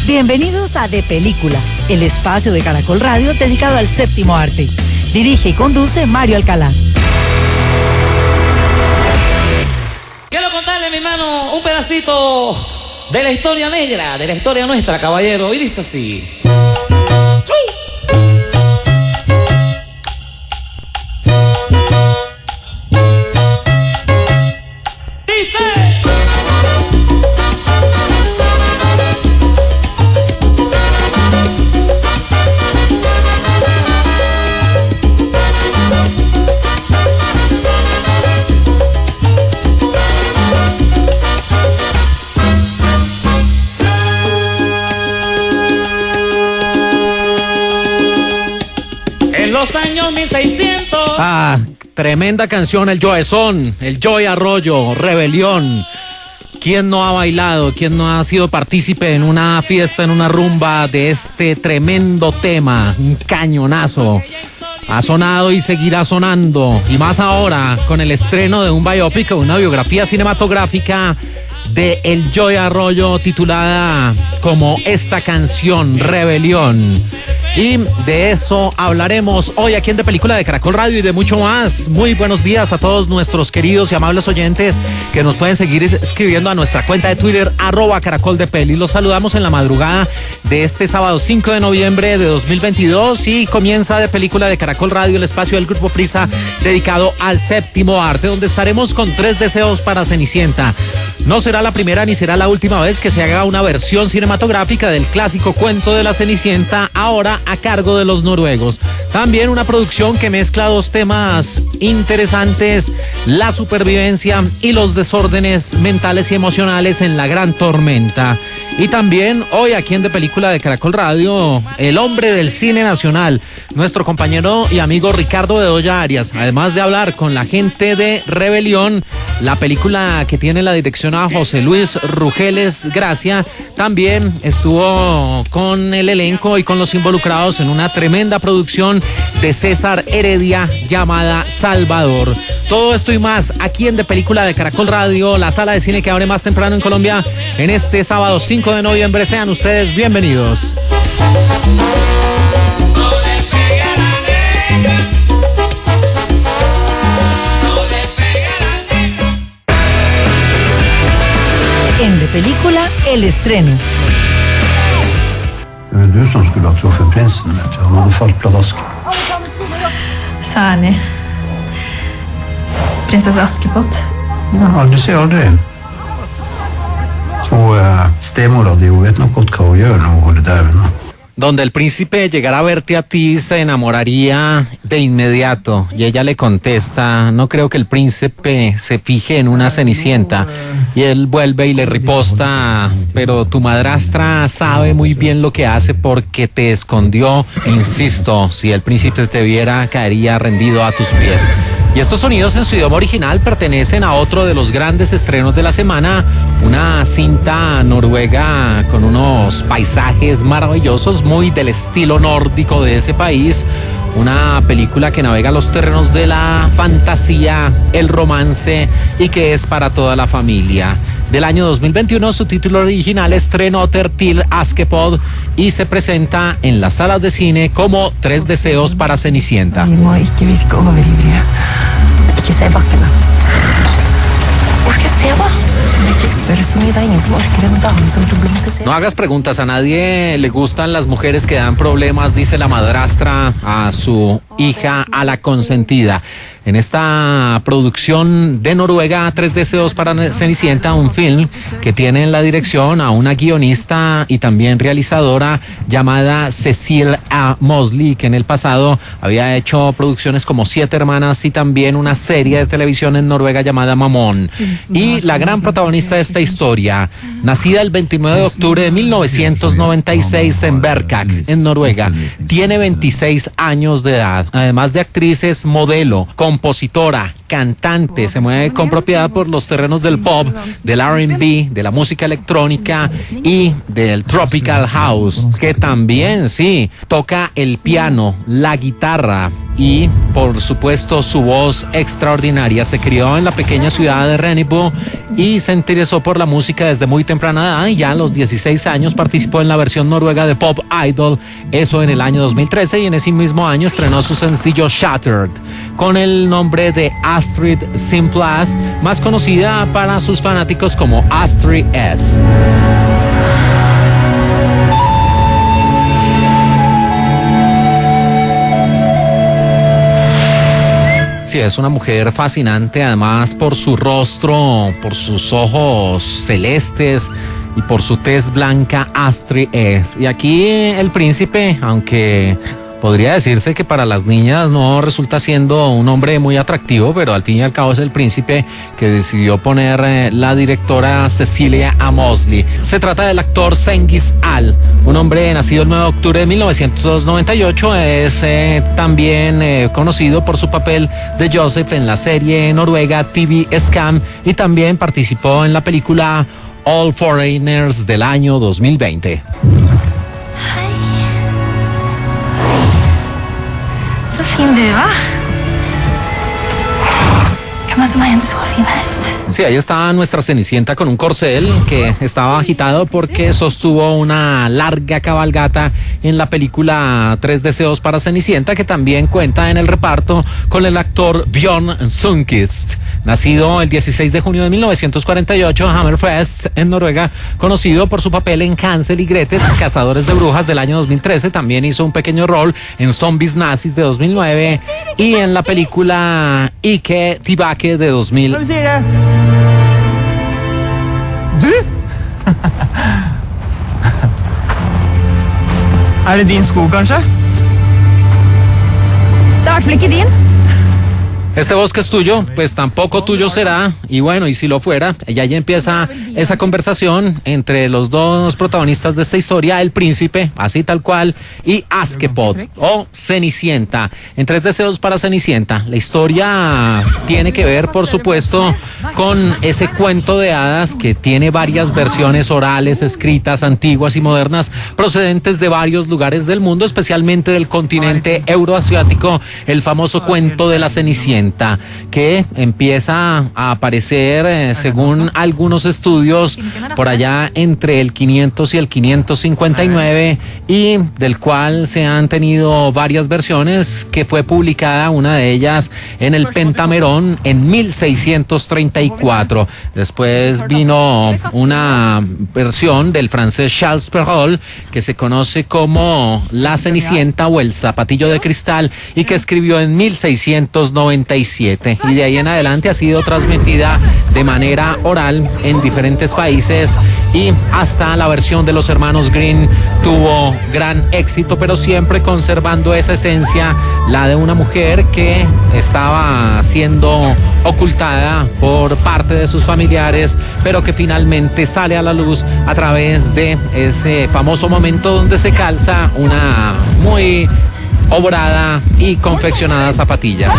Bienvenidos a De Película, el espacio de Caracol Radio dedicado al séptimo arte. Dirige y conduce Mario Alcalá. Quiero contarle, mi hermano, un pedacito de la historia negra, de la historia nuestra, caballero. Y dice así. Los años 1600. Tremenda canción, el Joezón, el Joey Arroyo, Rebelión. ¿Quién no ha bailado? ¿Quién no ha sido partícipe en una fiesta, en una rumba de este tremendo tema? Un cañonazo. Ha sonado y seguirá sonando. Y más ahora, con el estreno de un biopic, una biografía cinematográfica de el Joey Arroyo, titulada como esta canción, Rebelión. Y de eso hablaremos hoy aquí en De Película de Caracol Radio y de mucho más. Muy buenos días a todos nuestros queridos y amables oyentes que nos pueden seguir escribiendo a nuestra cuenta de Twitter, @caracoldepeli. Los saludamos en la madrugada de este sábado 5 de noviembre de 2022 y comienza De Película de Caracol Radio, el espacio del Grupo Prisa dedicado al séptimo arte, donde estaremos con 3 deseos para Cenicienta. No será la primera ni será la última vez que se haga una versión cinematográfica del clásico cuento de la Cenicienta, ahora a cargo de los noruegos. También una producción que mezcla 2 temas interesantes: la supervivencia y los desórdenes mentales y emocionales en la gran tormenta. Y también hoy aquí en De Película de Caracol Radio, el hombre del cine nacional, nuestro compañero y amigo Ricardo Bedoya Arias, además de hablar con la gente de Rebelión, la película que tiene la dirección a José Luis Rugeles Gracia, también estuvo con el elenco y con los involucrados en una tremenda producción de César Heredia llamada Salvador. Todo esto y más aquí en De Película de Caracol Radio, la sala de cine que abre más temprano en Colombia en este sábado 5 de noviembre. Sean ustedes bienvenidos. En De Película, el estreno. Det var du som skulle ha truffet prinsen, vet du. Han hadde falt pladask. Særlig prinsesse Askepott. Ja, du ser aldri. Og stemora di, hun vet nok godt hva hun gjør når hun holder deg unna. Donde el príncipe llegara a verte a ti, se enamoraría de inmediato. Y ella le contesta: no creo que el príncipe se fije en una Cenicienta. Y él vuelve y le riposta: pero tu madrastra sabe muy bien lo que hace porque te escondió. Insisto, si el príncipe te viera, caería rendido a tus pies. Y estos sonidos en su idioma original pertenecen a otro de los grandes estrenos de la semana, una cinta noruega con unos paisajes maravillosos, muy del estilo nórdico de ese país, una película que navega los terrenos de la fantasía, el romance y que es para toda la familia. Del año 2021, su título original es Tre nøtter til Askepott y se presenta en las salas de cine como 3 deseos para Cenicienta. Vi må ikke virke overivrige. Ikke se bakkene. Orker se, da. Ikke spør så mye, det ingen som orker en dame som problematiserer. No hagas preguntas, a nadie le gustan las mujeres que dan problemas, dice la madrastra a su hija, a la consentida. En esta producción de Noruega, 3 deseos para Cenicienta, un film que tiene en la dirección a una guionista y también realizadora llamada Cecil A. Mosley, que en el pasado había hecho producciones como 7 hermanas y también una serie de televisión en Noruega llamada Mamón. Y la gran protagonista de esta historia, nacida el 29 de octubre de 1996 en Berkak, en Noruega, tiene 26 años de edad. Además de actriz, es modelo, compositora, cantante, se mueve con propiedad por los terrenos del pop, del R&B, de la música electrónica y del tropical house, que también, sí, toca el piano, la guitarra y, por supuesto, su voz extraordinaria. Se crió en la pequeña ciudad de Rennebu y se interesó por la música desde muy temprana edad, y ya a los 16 años participó en la versión noruega de Pop Idol, eso en el año 2013, y en ese mismo año estrenó su sencillo Shattered, con el nombre de Astrid Simplas, más conocida para sus fanáticos como Astrid S. Sí, es una mujer fascinante, además por su rostro, por sus ojos celestes y por su tez blanca. Astrid es. Y aquí el príncipe, aunque podría decirse que para las niñas no resulta siendo un hombre muy atractivo, pero al fin y al cabo es el príncipe que decidió poner la directora Cecilia A. Mosley. Se trata del actor Cengiz Al, un hombre nacido el 9 de octubre de 1998. Es también conocido por su papel de Joseph en la serie noruega TV Scam, y también participó en la película All Foreigners del año 2020. Så fin du var. Hvem som har en så fin hest? Sí, ahí está nuestra Cenicienta con un corcel que estaba agitado porque sostuvo una larga cabalgata en la película Tres Deseos para Cenicienta, que también cuenta en el reparto con el actor Bjørn Sundquist. Nacido el 16 de junio de 1948 en Hammerfest, en Noruega, conocido por su papel en Hansel y Gretel, Cazadores de Brujas del año 2013, también hizo un pequeño rol en Zombies Nazis de 2009 y en la película Ike Tibake de 2000. Er det din sko, kanskje? Det er i hvert fall ikke din. Este bosque es tuyo, pues tampoco tuyo será, y bueno, y si lo fuera, ya empieza esa conversación entre los dos protagonistas de esta historia, el príncipe, así tal cual, y Askepot, o Cenicienta, en Tres Deseos para Cenicienta. La historia tiene que ver, por supuesto, con ese cuento de hadas que tiene varias versiones orales, escritas, antiguas y modernas, procedentes de varios lugares del mundo, especialmente del continente euroasiático, el famoso cuento de la Cenicienta, que empieza a aparecer, según algunos estudios, por allá entre el 500 y el 559, y del cual se han tenido varias versiones, que fue publicada una de ellas en el Pentamerón en 1634. Después vino una versión del francés Charles Perrault, que se conoce como La Cenicienta o El Zapatillo de Cristal, y que escribió en 1697, y de ahí en adelante ha sido transmitida de manera oral en diferentes países, y hasta la versión de los hermanos Grimm tuvo gran éxito, pero siempre conservando esa esencia, la de una mujer que estaba siendo ocultada por parte de sus familiares, pero que finalmente sale a la luz a través de ese famoso momento donde se calza una muy obrada y confeccionada zapatilla.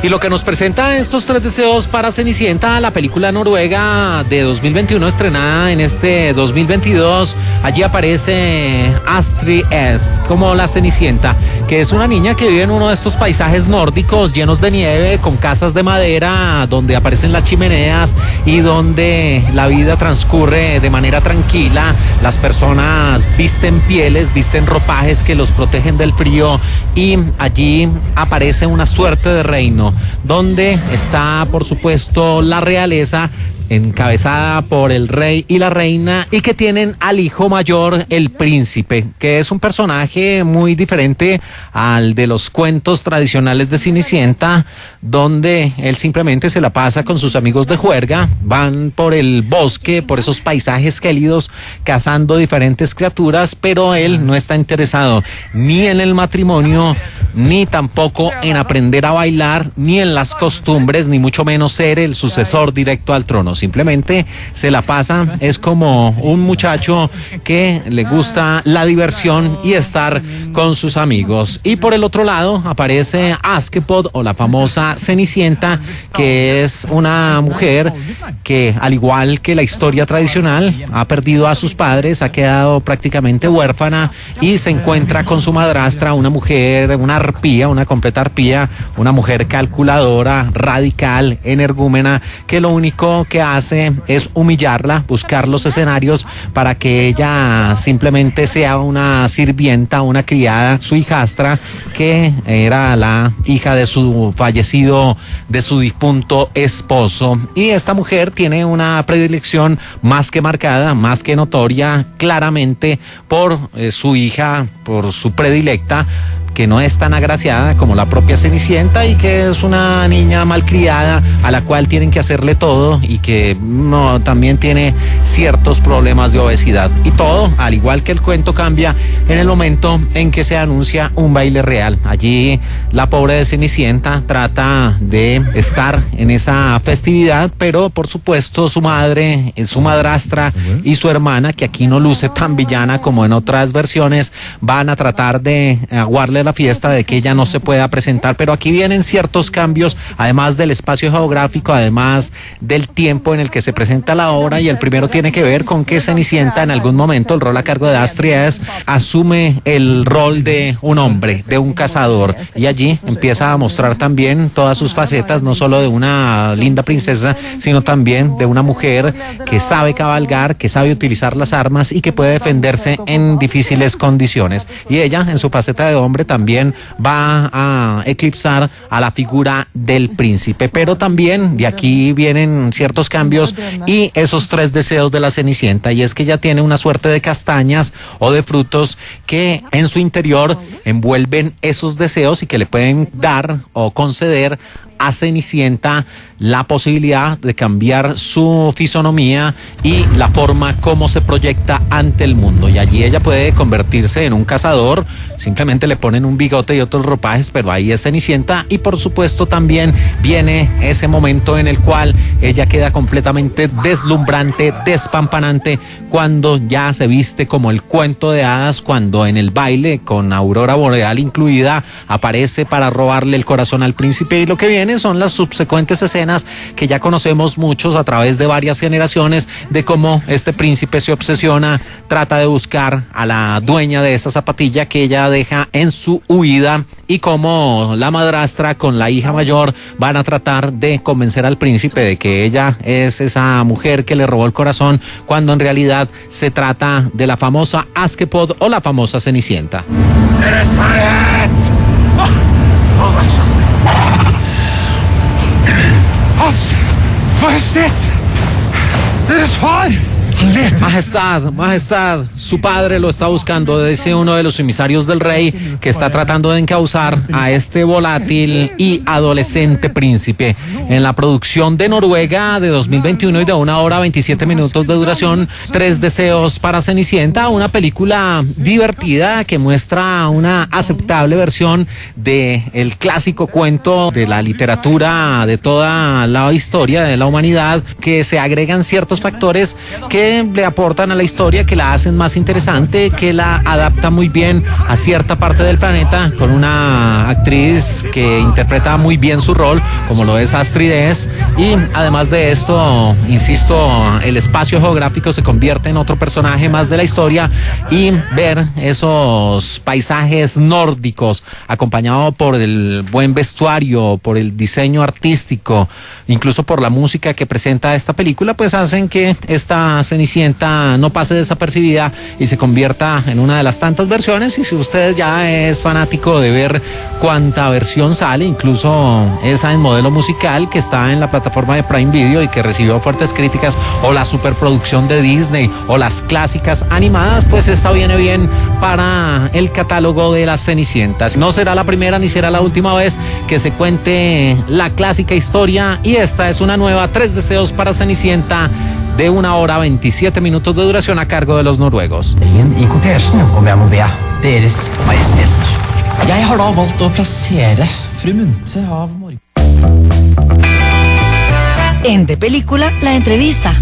Y lo que nos presenta estos Tres Deseos para Cenicienta, la película noruega de 2021, estrenada en este 2022, allí aparece Astrid S como la Cenicienta, que es una niña que vive en uno de estos paisajes nórdicos llenos de nieve, con casas de madera, donde aparecen las chimeneas y donde la vida transcurre de manera tranquila. Las personas visten pieles, visten ropajes que los protegen del frío, y allí aparece una suerte de reino, donde está, por supuesto, la realeza, encabezada por el rey y la reina, y que tienen al hijo mayor, el príncipe, que es un personaje muy diferente al de los cuentos tradicionales de Cenicienta, donde él simplemente se la pasa con sus amigos de juerga, van por el bosque, por esos paisajes gélidos, cazando diferentes criaturas, pero él no está interesado ni en el matrimonio, ni tampoco en aprender a bailar, ni en las costumbres, ni mucho menos ser el sucesor directo al trono. simplemente se la pasa, es como un muchacho que le gusta la diversión y estar con sus amigos. Y por el otro lado aparece Askepot, o la famosa Cenicienta, que es una mujer que, al igual que la historia tradicional, ha perdido a sus padres, ha quedado prácticamente huérfana y se encuentra con su madrastra, una mujer, una arpía, una completa arpía, una mujer calculadora, radical, energúmena, que lo único que hace es humillarla, buscar los escenarios para que ella simplemente sea una sirvienta, una criada, su hijastra, que era la hija de su fallecido, de su difunto esposo. Y esta mujer tiene una predilección más que marcada, más que notoria, claramente por su hija, por su predilecta, que no es tan agraciada como la propia Cenicienta y que es una niña malcriada a la cual tienen que hacerle todo y que también tiene ciertos problemas de obesidad. Y todo, al igual que el cuento, cambia en el momento en que se anuncia un baile real. Allí la pobre de Cenicienta trata de estar en esa festividad, pero por supuesto su madre, su madrastra y su hermana, que aquí no luce tan villana como en otras versiones, van a tratar de aguarle la fiesta, de que ella no se pueda presentar. Pero aquí vienen ciertos cambios, además del espacio geográfico, además del tiempo en el que se presenta la obra, y el primero tiene que ver con que Cenicienta en algún momento, el rol a cargo de Astrid asume el rol de un hombre, de un cazador, y allí empieza a mostrar también todas sus facetas, no solo de una linda princesa, sino también de una mujer que sabe cabalgar, que sabe utilizar las armas y que puede defenderse en difíciles condiciones. Y ella, en su faceta de hombre, también va a eclipsar a la figura del príncipe. Pero también de aquí vienen ciertos cambios y esos 3 deseos de la Cenicienta, y es que ella tiene una suerte de castañas o de frutos que en su interior envuelven esos deseos y que le pueden dar o conceder a Cenicienta la posibilidad de cambiar su fisonomía y la forma como se proyecta ante el mundo. Y allí ella puede convertirse en un cazador, simplemente le ponen un bigote y otros ropajes, pero ahí es Cenicienta. Y por supuesto también viene ese momento en el cual ella queda completamente deslumbrante, despampanante, cuando ya se viste como el cuento de hadas, cuando en el baile, con aurora boreal incluida, aparece para robarle el corazón al príncipe. Y lo que viene son las subsecuentes escenas que ya conocemos muchos a través de varias generaciones, de cómo este príncipe se obsesiona, trata de buscar a la dueña de esa zapatilla que ella deja en su huida, y cómo la madrastra con la hija mayor van a tratar de convencer al príncipe de que ella es esa mujer que le robó el corazón, cuando en realidad se trata de la famosa Askepot o la famosa Cenicienta. Majestad, su padre lo está buscando, dice uno de los emisarios del rey, que está tratando de encauzar a este volátil y adolescente príncipe. En la producción de Noruega de 2021 y de 1 hora 27 minutos de duración, 3 deseos para Cenicienta, una película divertida que muestra una aceptable versión de el clásico cuento de la literatura de toda la historia de la humanidad, que se agregan ciertos factores que le aportan a la historia, que la hacen más interesante, que la adapta muy bien a cierta parte del planeta, con una actriz que interpreta muy bien su rol, como lo es Astrid. Y además de esto, insisto, el espacio geográfico se convierte en otro personaje más de la historia, y ver esos paisajes nórdicos acompañado por el buen vestuario, por el diseño artístico, incluso por la música que presenta esta película, pues hacen que esta Cenicienta no pase desapercibida y se convierta en una de las tantas versiones. Y si usted ya es fanático de ver cuánta versión sale, incluso esa en modelo musical que está en la plataforma de Prime Video y que recibió fuertes críticas, o la superproducción de Disney, o las clásicas animadas, pues esta viene bien para el catálogo de las Cenicientas. No será la primera ni será la última vez que se cuente la clásica historia, y esta es una nueva, 3 deseos para Cenicienta, de 1 hora 27 minutos de duración, a cargo de los noruegos. I kortesjen, om jeg må be Deres Majesteter. Jeg har da valgt å plassere fru Munthe av Morgen. En De Película, la entrevista.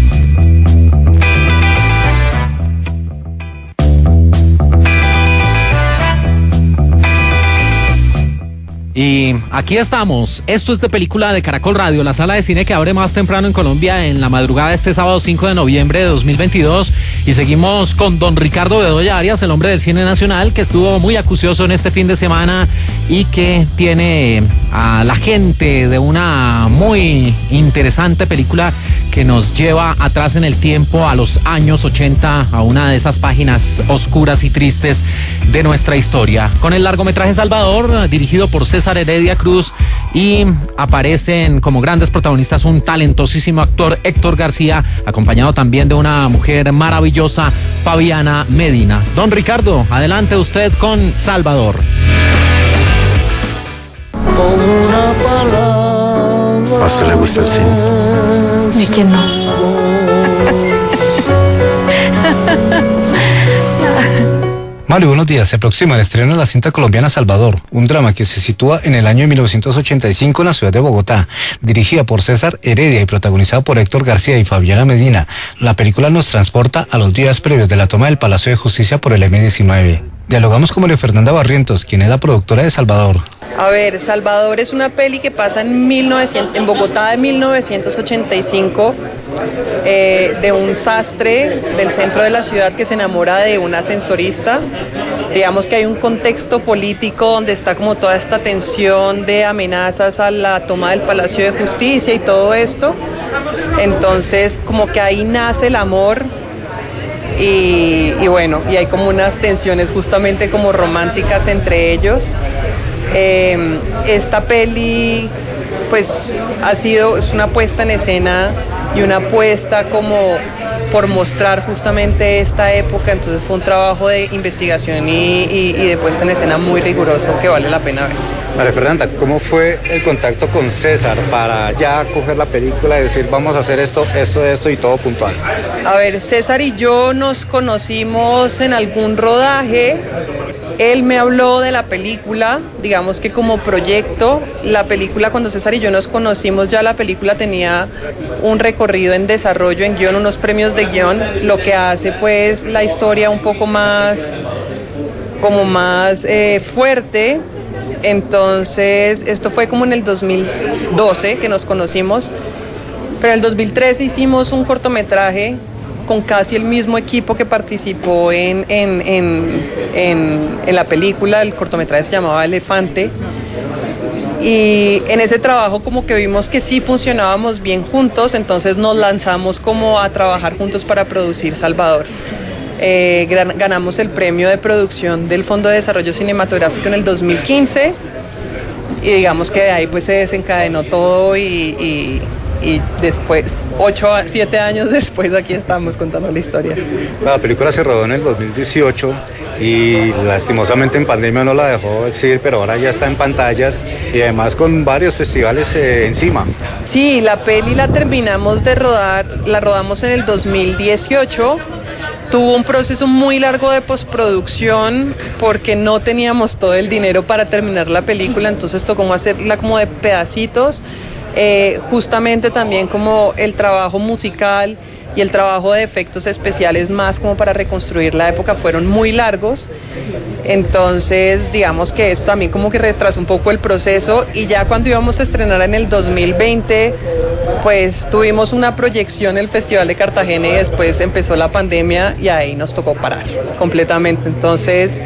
Y aquí estamos, esto es De Película de Caracol Radio, la sala de cine que abre más temprano en Colombia en la madrugada de este sábado 5 de noviembre de 2022 y seguimos con don Ricardo Bedoya Arias, el hombre del cine nacional que estuvo muy acucioso en este fin de semana y que tiene a la gente de una muy interesante película que nos lleva atrás en el tiempo a los años 80, a una de esas páginas oscuras y tristes de nuestra historia. Con el largometraje Salvador, dirigido por César Heredia Cruz, y aparecen como grandes protagonistas un talentosísimo actor, Héctor García, acompañado también de una mujer maravillosa, Fabiana Medina. Don Ricardo, adelante usted con Salvador. ¿A usted le gusta el cine? ¿Y quién no? Mario, buenos días. Se aproxima el estreno de la cinta colombiana Salvador, un drama que se sitúa en el año 1985 en la ciudad de Bogotá, dirigida por César Heredia y protagonizada por Héctor García y Fabiana Medina. La película nos transporta a los días previos de la toma del Palacio de Justicia por el M-19. Dialogamos con María Fernanda Barrientos, quien es la productora de Salvador. A ver, Salvador es una peli que pasa en Bogotá de 1985, de un sastre del centro de la ciudad que se enamora de una ascensorista. Digamos que hay un contexto político donde está como toda esta tensión de amenazas a la toma del Palacio de Justicia y todo esto. Entonces, como que ahí nace el amor. Y bueno, y hay como unas tensiones justamente como románticas entre ellos. Esta peli pues es una puesta en escena y una apuesta como por mostrar justamente esta época, entonces fue un trabajo de investigación y de puesta en escena muy riguroso que vale la pena ver. María Fernanda, ¿cómo fue el contacto con César para ya coger la película y decir vamos a hacer esto y todo puntual? A ver, César y yo nos conocimos en algún rodaje. Él me habló de la película, digamos que como proyecto. La película, cuando César y yo nos conocimos, ya la película tenía un recorrido en desarrollo, en guión, unos premios de guión, lo que hace pues la historia un poco más fuerte. Entonces, esto fue como en el 2012 que nos conocimos, pero en el 2013 hicimos un cortometraje con casi el mismo equipo que participó en la película. El cortometraje se llamaba Elefante. Y en ese trabajo como que vimos que sí funcionábamos bien juntos, entonces nos lanzamos como a trabajar juntos para producir Salvador. Ganamos el premio de producción del Fondo de Desarrollo Cinematográfico en el 2015 y digamos que de ahí pues se desencadenó todo y después, 7 años después, aquí estamos contando la historia. La película se rodó en el 2018 y lastimosamente en pandemia no la dejó exhibir, pero ahora ya está en pantallas y además con varios festivales encima. Sí, la peli la terminamos de rodar, la rodamos en el 2018. Tuvo un proceso muy largo de postproducción porque no teníamos todo el dinero para terminar la película, entonces tocó hacerla como de pedacitos. Justamente también como el trabajo musical y el trabajo de efectos especiales más como para reconstruir la época fueron muy largos, entonces digamos que eso también como que retrasó un poco el proceso y ya cuando íbamos a estrenar en el 2020 pues tuvimos una proyección en el Festival de Cartagena y después empezó la pandemia y ahí nos tocó parar completamente, entonces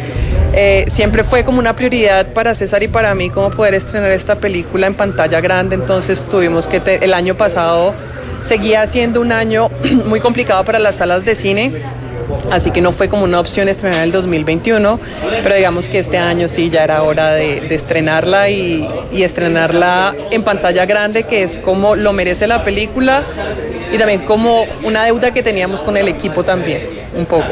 siempre fue como una prioridad para César y para mí como poder estrenar esta película en pantalla grande, entonces tuvimos que, el año pasado seguía siendo un año muy complicado para las salas de cine, así que no fue como una opción estrenar el 2021, pero digamos que este año sí ya era hora de estrenarla y estrenarla en pantalla grande, que es como lo merece la película y también como una deuda que teníamos con el equipo también, un poco.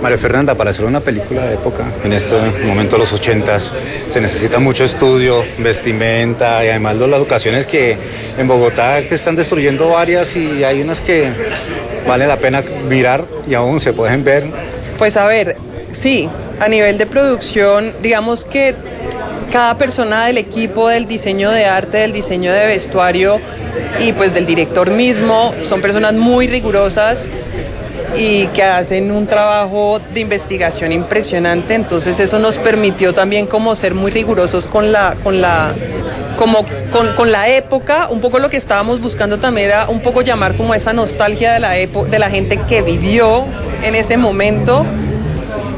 María Fernanda, para hacer una película de época, en este momento de los 80s, se necesita mucho estudio, vestimenta y además las locaciones que en Bogotá que están destruyendo varias y hay unas que vale la pena mirar y aún se pueden ver. Pues a ver, sí, a nivel de producción, digamos que cada persona del equipo, del diseño de arte, del diseño de vestuario y pues del director mismo, son personas muy rigurosas y que hacen un trabajo de investigación impresionante. Entonces eso nos permitió también como ser muy rigurosos con la época. Un poco lo que estábamos buscando también era un poco llamar como esa nostalgia de la gente que vivió en ese momento,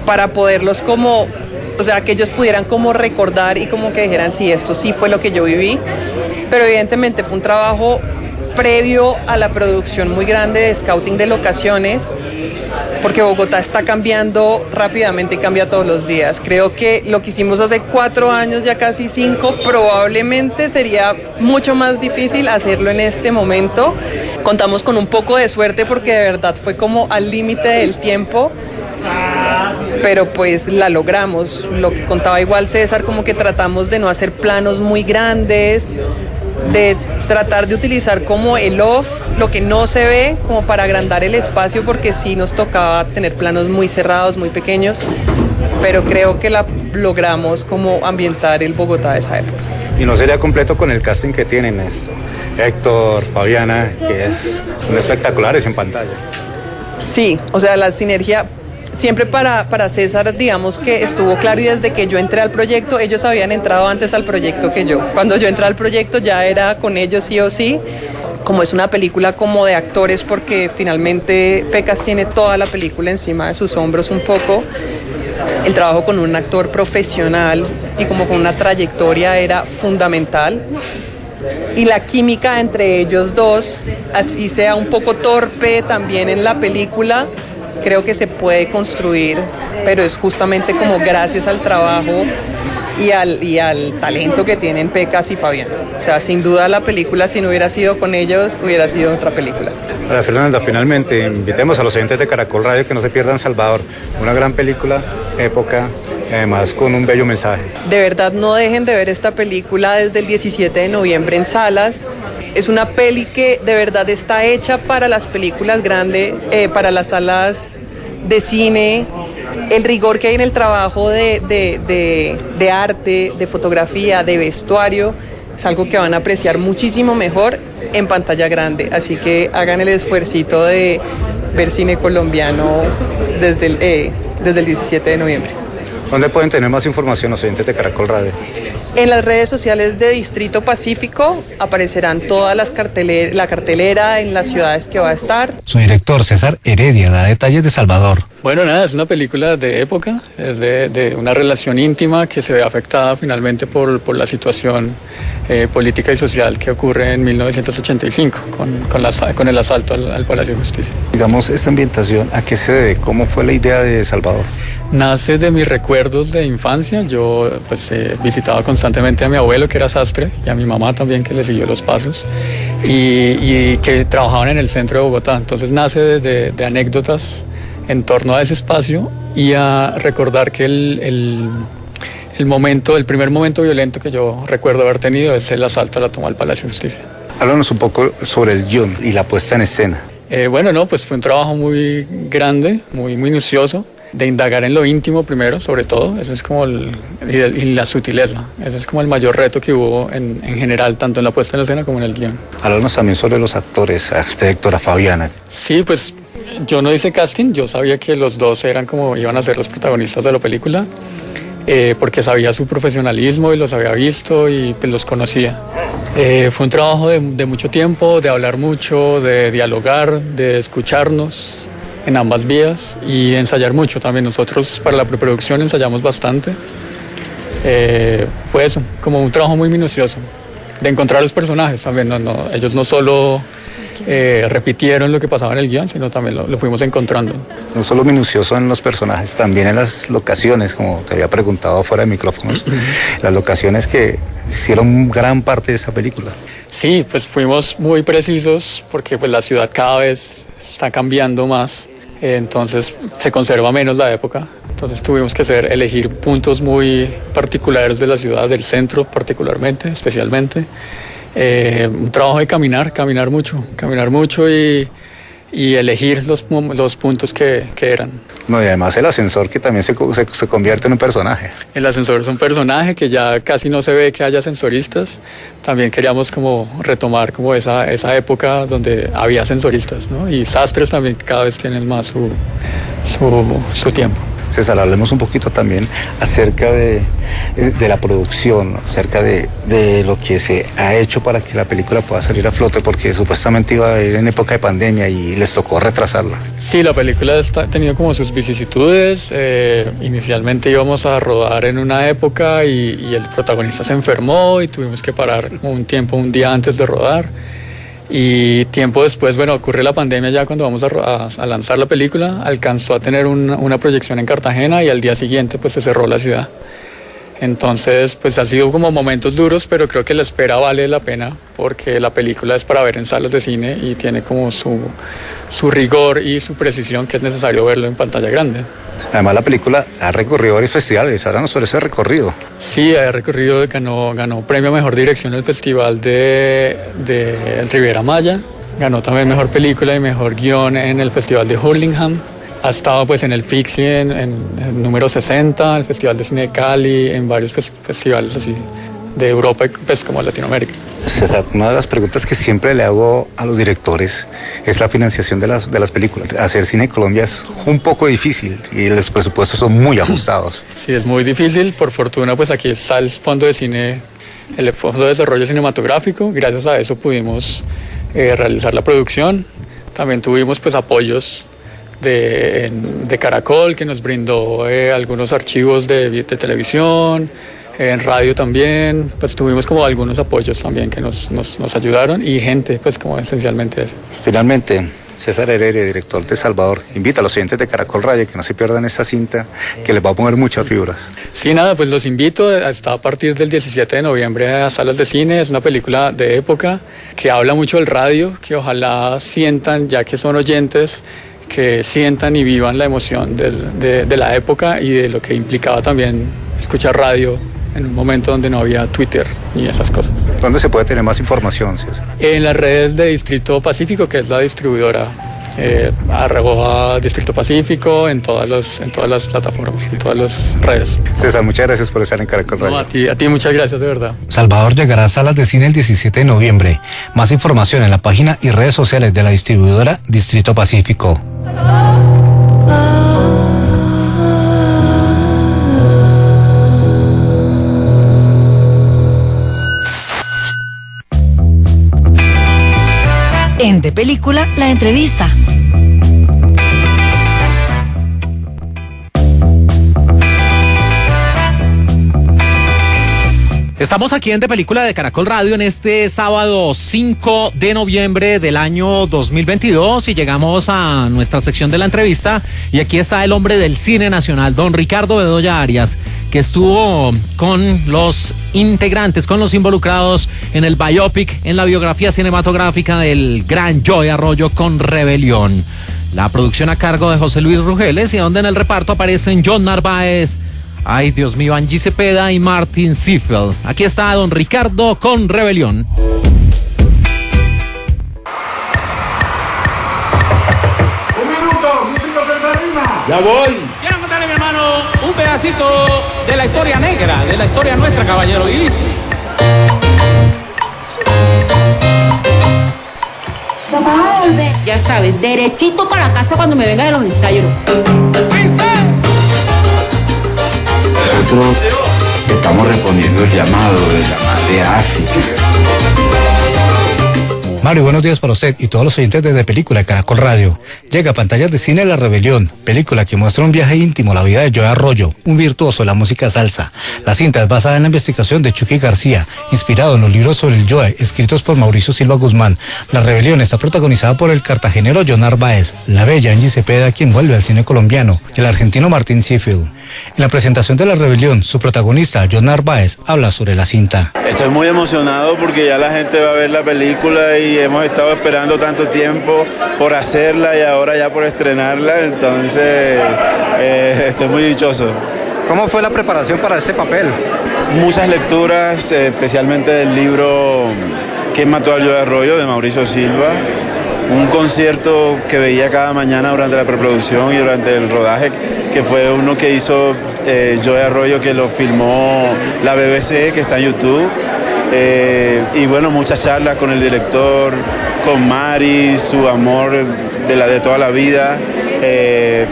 para poderlos como, o sea, que ellos pudieran como recordar y como que dijeran, sí, esto sí fue lo que yo viví. Pero evidentemente fue un trabajo previo a la producción muy grande de scouting de locaciones, porque Bogotá está cambiando rápidamente y cambia todos los días. Creo que lo que hicimos hace 4 años, ya casi 5, probablemente sería mucho más difícil hacerlo en este momento. Contamos con un poco de suerte porque de verdad fue como al límite del tiempo, pero pues la logramos. Lo que contaba igual César, como que tratamos de no hacer planos muy grandes, de tratar de utilizar como el off, lo que no se ve, como para agrandar el espacio, porque sí nos tocaba tener planos muy cerrados, muy pequeños, pero creo que la logramos como ambientar el Bogotá de esa época. Y no sería completo con el casting que tienen esto. Héctor, Fabiana, que es un espectaculares en pantalla. Sí, o sea, la sinergia siempre para César, digamos que estuvo claro, y desde que yo entré al proyecto, ellos habían entrado antes al proyecto que yo. Cuando yo entré al proyecto ya era con ellos sí o sí. Como es una película como de actores, porque finalmente Pecas tiene toda la película encima de sus hombros un poco, el trabajo con un actor profesional y como con una trayectoria era fundamental. Y la química entre ellos dos, así sea un poco torpe también en la película, creo que se puede construir, pero es justamente como gracias al trabajo y al talento que tienen Pecas y Fabián. O sea, sin duda la película, si no hubiera sido con ellos, hubiera sido otra película. Para Fernanda, finalmente invitemos a los oyentes de Caracol Radio que no se pierdan Salvador, una gran película, época, además con un bello mensaje. De verdad, no dejen de ver esta película desde el 17 de noviembre en salas. Es una peli que de verdad está hecha para las películas grandes, para las salas de cine. El rigor que hay en el trabajo de arte, de fotografía, de vestuario, es algo que van a apreciar muchísimo mejor en pantalla grande. Así que hagan el esfuercito de ver cine colombiano desde el 17 de noviembre. ¿Dónde pueden tener más información los oyentes de Caracol Radio? En las redes sociales de Distrito Pacífico aparecerán todas la cartelera en las ciudades que va a estar. Su director, César Heredia, da detalles de Salvador. Bueno, nada, es una película de época, es de una relación íntima que se ve afectada finalmente por la situación política y social que ocurre en 1985 con el asalto al Palacio de Justicia. Digamos, esta ambientación, ¿a qué se debe? ¿Cómo fue la idea de Salvador? Nace de mis recuerdos de infancia. Yo pues visitaba constantemente a mi abuelo, que era sastre, y a mi mamá también, que le siguió los pasos, y que trabajaban en el centro de Bogotá. Entonces nace de anécdotas en torno a ese espacio y a recordar que el primer momento violento que yo recuerdo haber tenido es el asalto a la toma del Palacio de Justicia. Háblanos un poco sobre el guión y la puesta en escena. Pues fue un trabajo muy grande, muy minucioso, de indagar en lo íntimo primero, sobre todo. Eso es como y la sutileza. Ese es como el mayor reto que hubo en general, tanto en la puesta en escena como en el guión. Háblanos también sobre los actores, de Héctor, a Fabiana. Sí, pues yo no hice casting, yo sabía que los dos iban a ser los protagonistas de la película, porque sabía su profesionalismo y los había visto y pues los conocía. Fue un trabajo de mucho tiempo, de hablar mucho, de dialogar, de escucharnos en ambas vías y ensayar mucho también. Nosotros para la preproducción ensayamos bastante. Fue eso, como un trabajo muy minucioso, de encontrar los personajes también. Ellos no solo repitieron lo que pasaba en el guión, sino también lo fuimos encontrando. No solo minucioso en los personajes, también en las locaciones, como te había preguntado fuera de micrófonos, las locaciones que hicieron gran parte de esa película. Sí, pues fuimos muy precisos porque pues la ciudad cada vez está cambiando más, entonces se conserva menos la época. Entonces tuvimos que elegir puntos muy particulares de la ciudad, del centro particularmente, especialmente. Un trabajo de caminar mucho y y elegir los puntos que eran. No, y además el ascensor que también se convierte en un personaje. El ascensor es un personaje que ya casi no se ve que haya ascensoristas. También queríamos como retomar como esa época donde había ascensoristas, ¿no? Y sastres también cada vez tienen más su tiempo. César, hablemos un poquito también acerca de la producción, acerca de lo que se ha hecho para que la película pueda salir a flote, porque supuestamente iba a ir en época de pandemia y les tocó retrasarla. Sí, la película ha tenido como sus vicisitudes. Inicialmente íbamos a rodar en una época y el protagonista se enfermó y tuvimos que parar un día antes de rodar. Y tiempo después, bueno, ocurre la pandemia ya cuando vamos a lanzar la película, alcanzó a tener una proyección en Cartagena y al día siguiente pues se cerró la ciudad. Entonces pues ha sido como momentos duros, pero creo que la espera vale la pena porque la película es para ver en salas de cine y tiene como su rigor y su precisión que es necesario verlo en pantalla grande. Además la película ha recorrido varios festivales, ahora no sobre ese recorrido. Sí, ha recorrido, ganó premio a Mejor Dirección en el Festival de Riviera Maya, ganó también Mejor Película y Mejor Guión en el Festival de Hurlingham, ha estado pues en el FIXI en el número 60, el Festival de Cine de Cali, en varios festivales así de Europa y pues como Latinoamérica. César, una de las preguntas que siempre le hago a los directores es la financiación de las películas. Hacer cine en Colombia es un poco difícil y los presupuestos son muy ajustados. Sí, es muy difícil. Por fortuna, pues aquí está el Fondo de Cine, el Fondo de Desarrollo Cinematográfico. Gracias a eso pudimos realizar la producción. También tuvimos pues apoyos de Caracol, que nos brindó algunos archivos de televisión. En radio también, pues tuvimos como algunos apoyos también que nos ayudaron y gente, pues como esencialmente eso. Finalmente, César Heredia, director de Salvador, invita a los oyentes de Caracol Radio que no se pierdan esta cinta que les va a poner muchas fibras. Sí, nada, pues los invito, está a partir del 17 de noviembre a salas de cine, es una película de época que habla mucho del radio, que ojalá sientan, ya que son oyentes, que sientan y vivan la emoción de la época y de lo que implicaba también escuchar radio en un momento donde no había Twitter ni esas cosas. ¿Dónde se puede tener más información, César? En las redes de Distrito Pacífico, que es la distribuidora, @Distrito Pacífico, en todas las plataformas, en todas las redes. César, muchas gracias por estar en Caracol Radio. No, a ti muchas gracias, de verdad. Salvador llegará a salas de cine el 17 de noviembre. Más información en la página y redes sociales de la distribuidora Distrito Pacífico. En De Película, la entrevista. Estamos aquí en De Película de Caracol Radio en este sábado 5 de noviembre del año 2022 y llegamos a nuestra sección de la entrevista y aquí está el hombre del cine nacional, don Ricardo Bedoya Arias, que estuvo con los integrantes, con los involucrados en el biopic, en la biografía cinematográfica del gran Joey Arroyo con Rebelión. La producción a cargo de José Luis Rugeles y donde en el reparto aparecen John Narváez, ay Dios mío, Angie Cepeda y Martin Ziffel. Aquí está don Ricardo con Rebelión. Un minuto, músicos en tarima. Ya voy. Quiero contarle, mi hermano, un pedacito de la historia negra, de la historia nuestra, caballero. Y dice: Papá va a volver. Ya sabes, derechito para la casa cuando me venga de los ensayos. Nosotros estamos respondiendo el llamado de la madre África. Mario, buenos días para usted y todos los oyentes de Película de Caracol Radio. Llega a pantallas de cine La Rebelión, película que muestra un viaje íntimo a la vida de Joey Arroyo, un virtuoso de la música salsa. La cinta es basada en la investigación de Chucky García, inspirado en los libros sobre el Joey, escritos por Mauricio Silva Guzmán. La Rebelión está protagonizada por el cartagenero John Narváez, la bella Angie Cepeda, quien vuelve al cine colombiano, y el argentino Martin Ziffel. En la presentación de La Rebelión, su protagonista, John Narváez, habla sobre la cinta. Estoy muy emocionado porque ya la gente va a ver la película y hemos estado esperando tanto tiempo por hacerla y ahora ya por estrenarla, entonces estoy muy dichoso. ¿Cómo fue la preparación para este papel? Muchas lecturas, especialmente del libro ¿Quién mató a Joey Arroyo? De Mauricio Silva. un concierto que veía cada mañana durante la preproducción y durante el rodaje, que fue uno que hizo Joey Arroyo, que lo filmó la BBC, que está en YouTube. Y bueno, muchas charlas con el director, con Mari, su amor de toda la vida.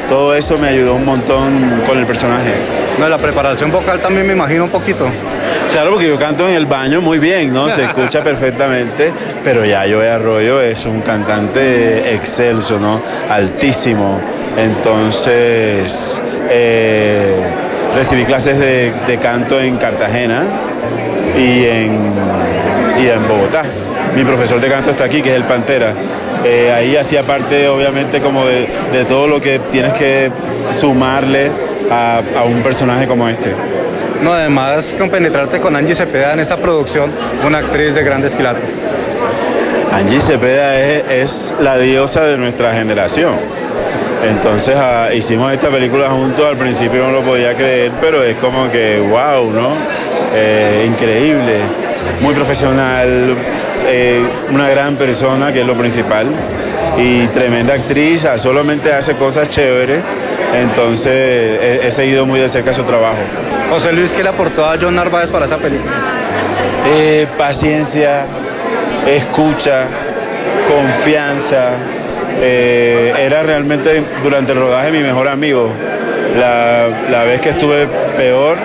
Todo eso me ayudó un montón con el personaje. No, la preparación vocal también me imagino un poquito. Claro, porque yo canto en el baño muy bien, ¿no? Se escucha perfectamente, pero ya Joey Arroyo es un cantante excelso, ¿no? Altísimo. Entonces, recibí clases de canto en Cartagena y en Bogotá. Mi profesor de canto está aquí, que es el Pantera. Ahí hacía parte, obviamente, como de todo lo que tienes que sumarle a un personaje como este. No, además compenetrarte con Angie Cepeda en esta producción, una actriz de grandes quilates. Angie Cepeda es la diosa de nuestra generación. Entonces hicimos esta película juntos, al principio no lo podía creer, pero es como que wow, ¿no? Increíble, muy profesional, una gran persona, que es lo principal, y tremenda actriz, solamente hace cosas chéveres, entonces he seguido muy de cerca su trabajo. José Luis, ¿qué le aportó a John Narváez para esa película? Paciencia, escucha, confianza. Era realmente durante el rodaje mi mejor amigo. La vez que estuve peor,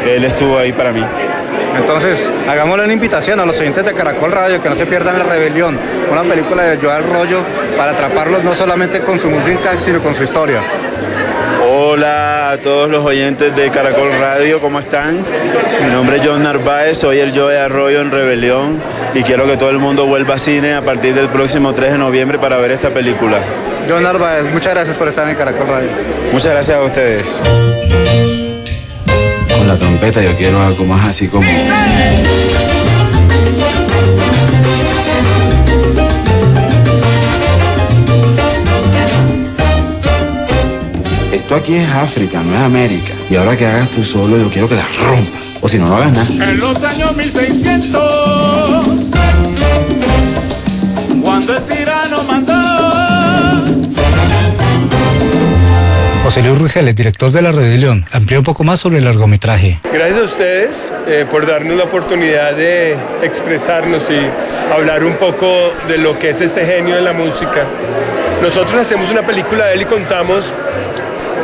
él estuvo ahí para mí. Entonces, hagámosle una invitación a los oyentes de Caracol Radio que no se pierdan La Rebelión, una película de Joey Arroyo para atraparlos no solamente con su música, sino con su historia. Hola a todos los oyentes de Caracol Radio, ¿cómo están? Mi nombre es John Narváez, soy el Joey Arroyo en Rebelión y quiero que todo el mundo vuelva a cine a partir del próximo 3 de noviembre para ver esta película. John Narváez, muchas gracias por estar en Caracol Radio. Muchas gracias a ustedes. Con la trompeta yo quiero algo más así como... Esto aquí es África, no es América. Y ahora que hagas tú solo, yo quiero que la rompas. O si no, no hagas nada. En los años 1600, cuando el tirano mandó. José Luis Rugeles, director de La Rebelión, amplía un poco más sobre el largometraje. Gracias a ustedes por darnos la oportunidad de expresarnos y hablar un poco de lo que es este genio de la música. Nosotros hacemos una película de él y contamos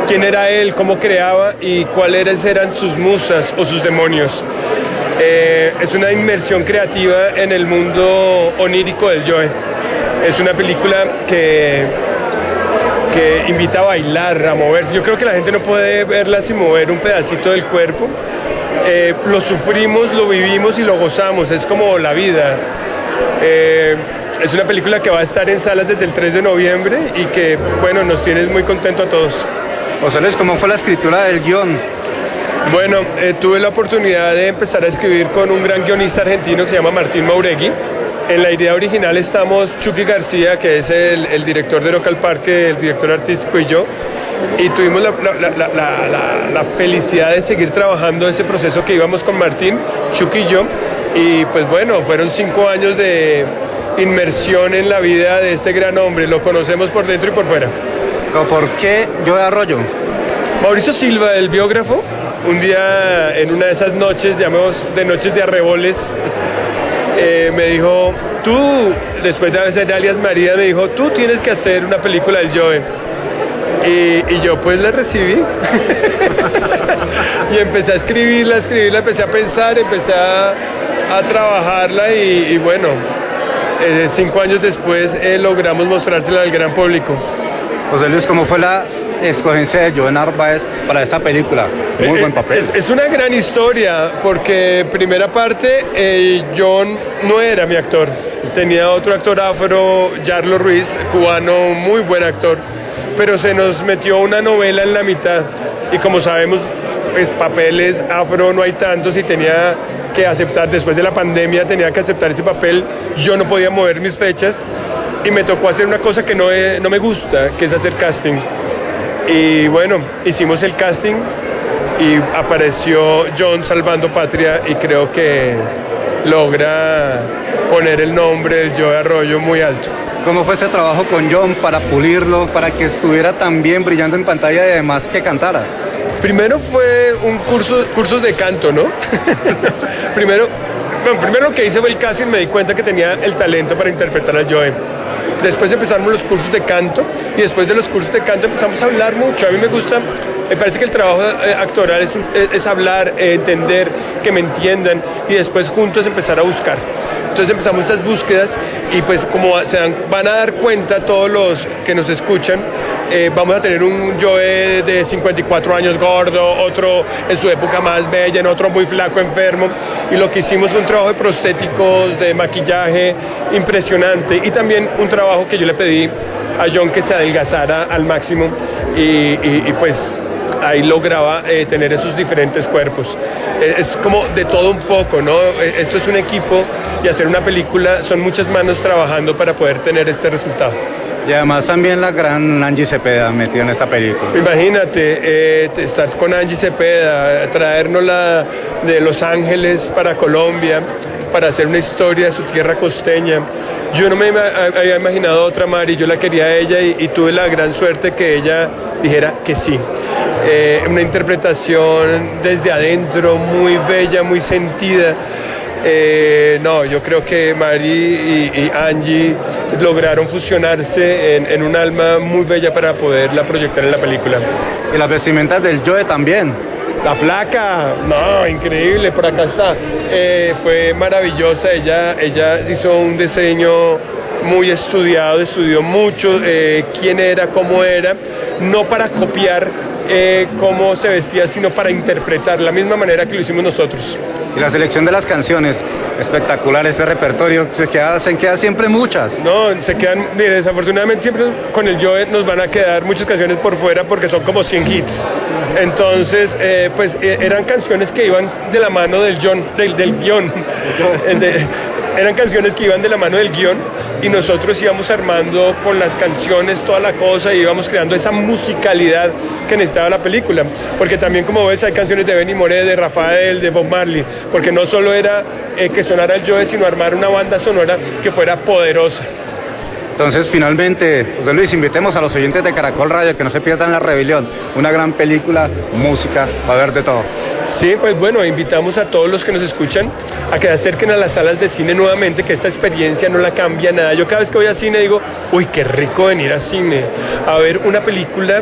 quién era él, cómo creaba y cuáles eran sus musas o sus demonios. Es una inmersión creativa en el mundo onírico del Joey. Es una película que invita a bailar, a moverse. Yo creo que la gente no puede verla sin mover un pedacito del cuerpo. Lo sufrimos, lo vivimos y lo gozamos, es como la vida. Es una película que va a estar en salas desde el 3 de noviembre y que, bueno, nos tiene muy contentos a todos. José Luis, ¿cómo fue la escritura del guión? Bueno, tuve la oportunidad de empezar a escribir con un gran guionista argentino que se llama Martín Mauregui. En la idea original estamos Chucky García, que es el director de Local Parque, el director artístico, y yo. Y tuvimos la felicidad de seguir trabajando ese proceso que íbamos con Martín, Chucky y yo. Y pues bueno, fueron 5 años de inmersión en la vida de este gran hombre. Lo conocemos por dentro y por fuera. ¿Por qué Joey Arroyo? Mauricio Silva, el biógrafo, un día en una de esas noches, llamemos de noches de arreboles, me dijo, tú, después de hacer Alias María, me dijo, tú tienes que hacer una película del Joey. Y yo pues la recibí y empecé a escribirla, empecé a pensar, empecé a trabajarla y bueno, 5 años después logramos mostrársela al gran público. José Luis, ¿cómo fue la escogencia de Joey Narváez para esta película? Muy buen papel. Es una gran historia porque, primera parte, John no era mi actor. Tenía otro actor afro, Yarlo Ruiz, cubano, muy buen actor, pero se nos metió una novela en la mitad y como sabemos, pues papeles afro no hay tantos y tenía que aceptar, después de la pandemia tenía que aceptar ese papel, yo no podía mover mis fechas y me tocó hacer una cosa que no me gusta, que es hacer casting. Y bueno, hicimos el casting y apareció John salvando patria y creo que logra poner el nombre del Joey Arroyo muy alto. ¿Cómo fue ese trabajo con John para pulirlo, para que estuviera tan bien brillando en pantalla y además que cantara? Primero fue un cursos de canto, ¿no? Primero lo que hice fue el casting, me di cuenta que tenía el talento para interpretar a Joe. Después empezamos los cursos de canto y después de los cursos de canto empezamos a hablar mucho. A mí me parece que el trabajo actoral es hablar, entender, que me entiendan y después juntos empezar a buscar. Entonces empezamos esas búsquedas y pues como van a dar cuenta todos los que nos escuchan, vamos a tener un Joe de 54 años gordo, otro en su época más bella, otro muy flaco, enfermo. Y lo que hicimos fue un trabajo de prostéticos, de maquillaje impresionante y también un trabajo que yo le pedí a John que se adelgazara al máximo y pues ahí lograba tener esos diferentes cuerpos. Es como de todo un poco, ¿no? Esto es un equipo y hacer una película son muchas manos trabajando para poder tener este resultado. Y además también la gran Angie Cepeda metida en esta película. Imagínate, estar con Angie Cepeda, traérnosla de Los Ángeles para Colombia, para hacer una historia de su tierra costeña. Yo no me había imaginado otra Mari, yo la quería a ella y tuve la gran suerte que ella dijera que sí. Una interpretación desde adentro, muy bella, muy sentida. No, yo creo que Mari y Angie lograron fusionarse en un alma muy bella para poderla proyectar en la película. Y las vestimentas del Joe también. La flaca, no, increíble, por acá está. Fue maravillosa, ella hizo un diseño muy estudiado, estudió mucho quién era, cómo era, no para copiar cómo se vestía, sino para interpretar, la misma manera que lo hicimos nosotros. Y la selección de las canciones, espectacular ese repertorio, se queda siempre muchas. No, se quedan, mire, desafortunadamente siempre con el Joe nos van a quedar muchas canciones por fuera porque son como 100 hits. Entonces, pues eran canciones que iban de la mano del guión. Eran canciones que iban de la mano del guión y nosotros íbamos armando con las canciones toda la cosa y íbamos creando esa musicalidad que necesitaba la película. Porque también, como ves, hay canciones de Benny Moré, de Rafael, de Bob Marley, porque no solo era que sonara el Joe, sino armar una banda sonora que fuera poderosa. Entonces, finalmente, José Luis, invitemos a los oyentes de Caracol Radio que no se pierdan La Rebelión, una gran película, música, va a haber de todo. Sí, pues bueno, invitamos a todos los que nos escuchan a que se acerquen a las salas de cine nuevamente, que esta experiencia no la cambia nada. Yo cada vez que voy a cine digo, uy, qué rico venir a cine, a ver una película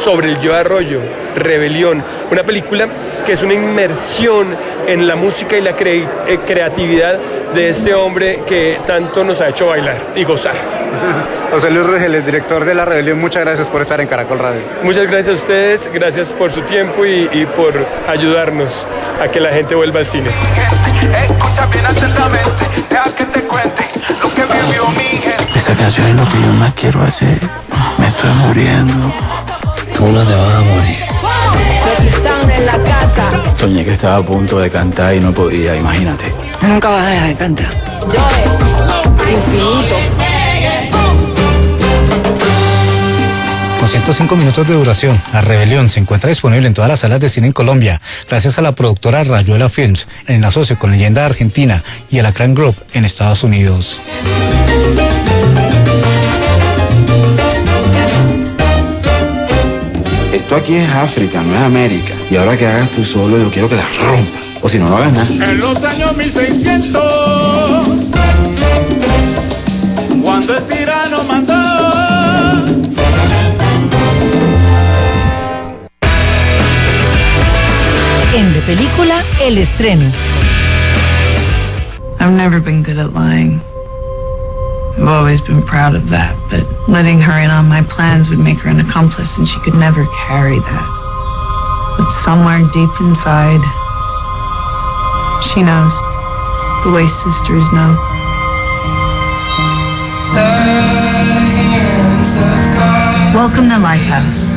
sobre el Joe Arroyo, Rebelión, una película que es una inmersión en la música y la creatividad de este hombre que tanto nos ha hecho bailar y gozar. José Luis Rúgeles, director de La Rebelión, muchas gracias por estar en Caracol Radio. Muchas gracias a ustedes, gracias por su tiempo y por ayudarnos a que la gente vuelva al cine. Escucha bien atentamente, deja que te cuente lo que vivió mi gente. Esa canción es lo que yo más quiero hacer. Me estoy muriendo. Tú no te vas a morir. Están en la casa. Soñé que estaba a punto de cantar y no podía, imagínate. Tú nunca vas a dejar de cantar. Joe, infinito. Con 105 minutos de duración, La Rebelión se encuentra disponible en todas las salas de cine en Colombia, gracias a la productora Rayuela Films, en asocio con Leyenda Argentina y a la Cran Group en Estados Unidos. Esto aquí es África, no es América. Y ahora que hagas tú solo, yo quiero que la rompa. O si no, no hagas nada. En los años 1600, cuando el tirano mandó. En De Película, el estreno. I've never been good at lying. I've always been proud of that, but letting her in on my plans would make her an accomplice and she could never carry that. But somewhere deep inside, she knows, the way sisters know. Welcome to Lifehouse.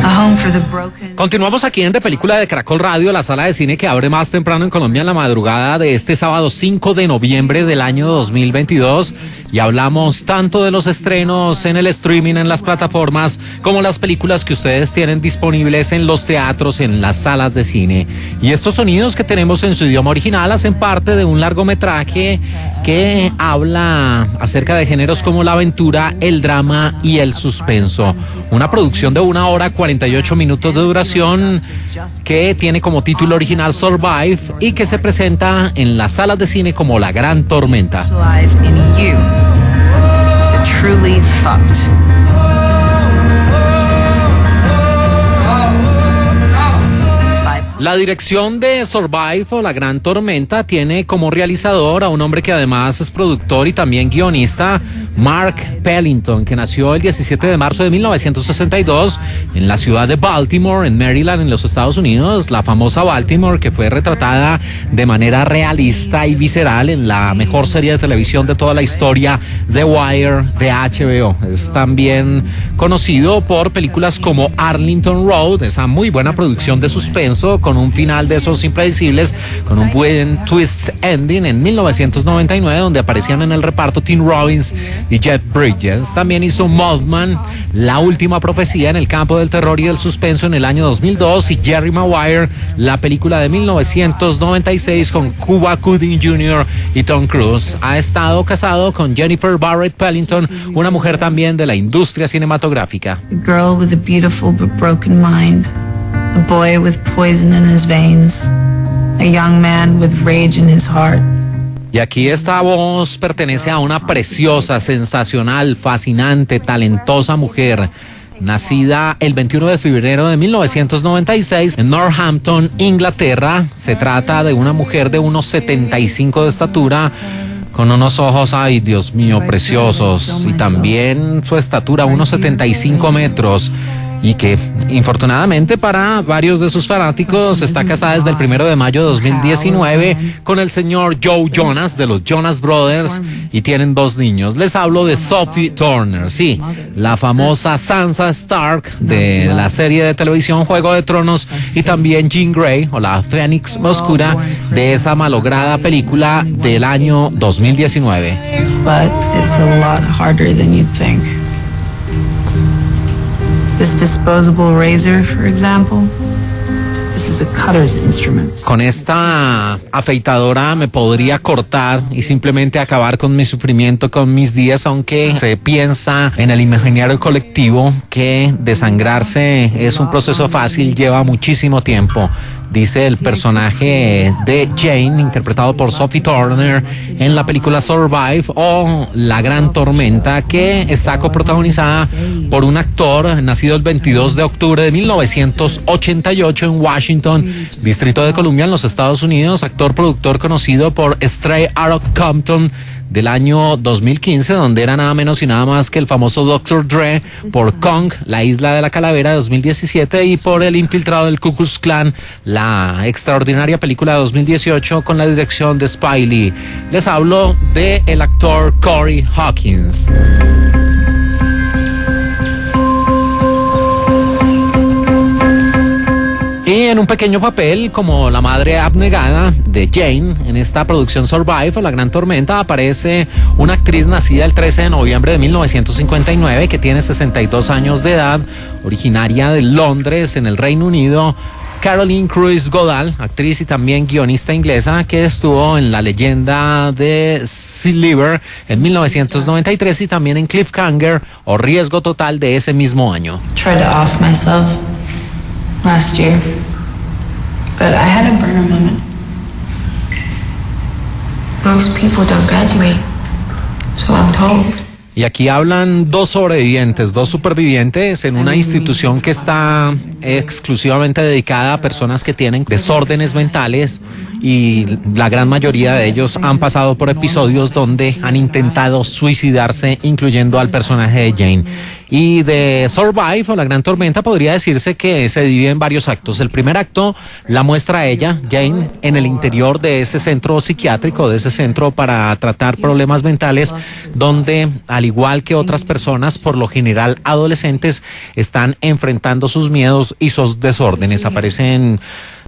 A home for the broken. Continuamos aquí en De Película de Caracol Radio, la sala de cine que abre más temprano en Colombia en la madrugada de este sábado 5 de noviembre del año 2022 y hablamos tanto de los estrenos en el streaming, en las plataformas, como las películas que ustedes tienen disponibles en los teatros, en las salas de cine. Y estos sonidos que tenemos en su idioma original hacen parte de un largometraje que habla acerca de géneros como la aventura, el drama y el suspenso. Una producción de 1 hora 48 minutos de duración que tiene como título original Survive y que se presenta en las salas de cine como La Gran Tormenta. La dirección de Survive o La Gran Tormenta tiene como realizador a un hombre que además es productor y también guionista, Mark Pellington, que nació el 17 de marzo de 1962 en la ciudad de Baltimore, en Maryland, en los Estados Unidos. La famosa Baltimore, que fue retratada de manera realista y visceral en la mejor serie de televisión de toda la historia, The Wire, de HBO. Es también conocido por películas como Arlington Road, esa muy buena producción de suspenso con un final de esos impredecibles, con un buen twist ending en 1999, donde aparecían en el reparto Tim Robbins y Jeff Bridges. También hizo Mothman, La Última Profecía en el campo del terror y del suspenso en el año 2002, y Jerry Maguire, la película de 1996 con Cuba Gooding Jr. y Tom Cruise. Ha estado casado con Jennifer Barrett Pellington, una mujer también de la industria cinematográfica. A girl with a beautiful but broken mind. A boy with poison in his veins. A young man with rage in his heart. Y aquí esta voz pertenece a una preciosa, sensacional, fascinante, talentosa mujer, nacida el 21 de febrero de 1996 en Northampton, Inglaterra. Se trata de una mujer de unos 75 de estatura, con unos ojos, ay Dios mío, preciosos, y también su estatura, unos 75 metros. Y que, infortunadamente para varios de sus fanáticos, está casada desde el 1 de mayo de 2019 con el señor Joe Jonas de los Jonas Brothers y tienen 2 niños. Les hablo de Sophie Turner, sí, la famosa Sansa Stark de la serie de televisión Juego de Tronos, y también Jean Grey o la Fénix Oscura de esa malograda película del año 2019. But it's a lot harder than you'd think. This disposable razor, for example, this is a cutter's instrument. Con esta afeitadora me podría cortar y simplemente acabar con mi sufrimiento, con mis días, aunque se piensa en el imaginario colectivo que desangrarse es un proceso fácil, lleva muchísimo tiempo. Dice el personaje de Jane, interpretado por Sophie Turner en la película Survive o La Gran Tormenta, que está coprotagonizada por un actor nacido el 22 de octubre de 1988 en Washington, Distrito de Columbia, en los Estados Unidos. Actor productor conocido por Straight Outta Compton del año 2015, donde era nada menos y nada más que el famoso Dr. Dre, por Kong, La Isla de la Calavera de 2017, y por El Infiltrado del Ku Klux Klan, la extraordinaria película de 2018 con la dirección de Spike Lee. Les hablo de el actor Corey Hawkins. Y en un pequeño papel como la madre abnegada de Jane en esta producción Survive o La Gran Tormenta aparece una actriz nacida el 13 de noviembre de 1959 que tiene 62 años de edad, originaria de Londres, en el Reino Unido, Caroline Cruise Godal, actriz y también guionista inglesa que estuvo en La Leyenda de Sliver en 1993 y también en Cliffhanger o Riesgo Total de ese mismo año. Tried to off myself last year, but I had a burner moment. Most people don't graduate, so I'm told. Y aquí hablan 2 sobrevivientes, 2 supervivientes en una institución que está exclusivamente dedicada a personas que tienen desórdenes mentales y la gran mayoría de ellos han pasado por episodios donde han intentado suicidarse, incluyendo al personaje de Jane. Y de Survive, o La Gran Tormenta, podría decirse que se divide en varios actos. El primer acto la muestra a ella, Jane, en el interior de ese centro psiquiátrico, de ese centro para tratar problemas mentales, donde, al igual que otras personas, por lo general adolescentes, están enfrentando sus miedos y sus desórdenes. Aparecen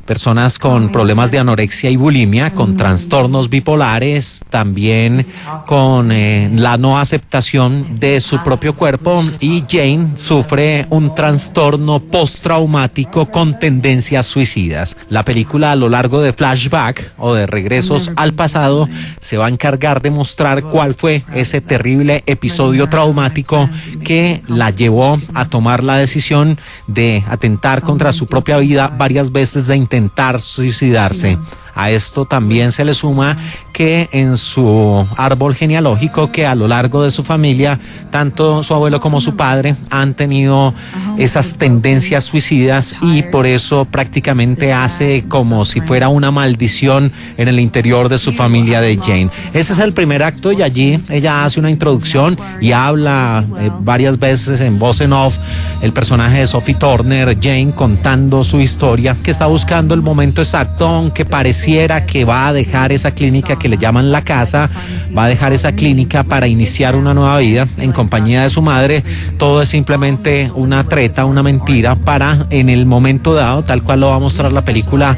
personas con problemas de anorexia y bulimia, con trastornos bipolares, también con la no aceptación de su propio cuerpo, y Jane sufre un trastorno postraumático con tendencias suicidas. La película, a lo largo de flashback o de regresos al pasado, se va a encargar de mostrar cuál fue ese terrible episodio traumático que la llevó a tomar la decisión de atentar contra su propia vida varias veces, de intentar suicidarse. A esto también se le suma que en su árbol genealógico, que a lo largo de su familia, tanto su abuelo como su padre han tenido esas tendencias suicidas, y por eso prácticamente hace como si fuera una maldición en el interior de su familia de Jane. Ese es el primer acto, y allí ella hace una introducción y habla varias veces en voz en off el personaje de Sophie Turner, Jane, contando su historia, que está buscando el momento exacto, aunque pareciera que va a dejar esa clínica que le llaman la casa, va a dejar esa clínica para iniciar una nueva vida en compañía de su madre. Todo es simplemente una treta, una mentira, para en el momento dado, tal cual lo va a mostrar la película,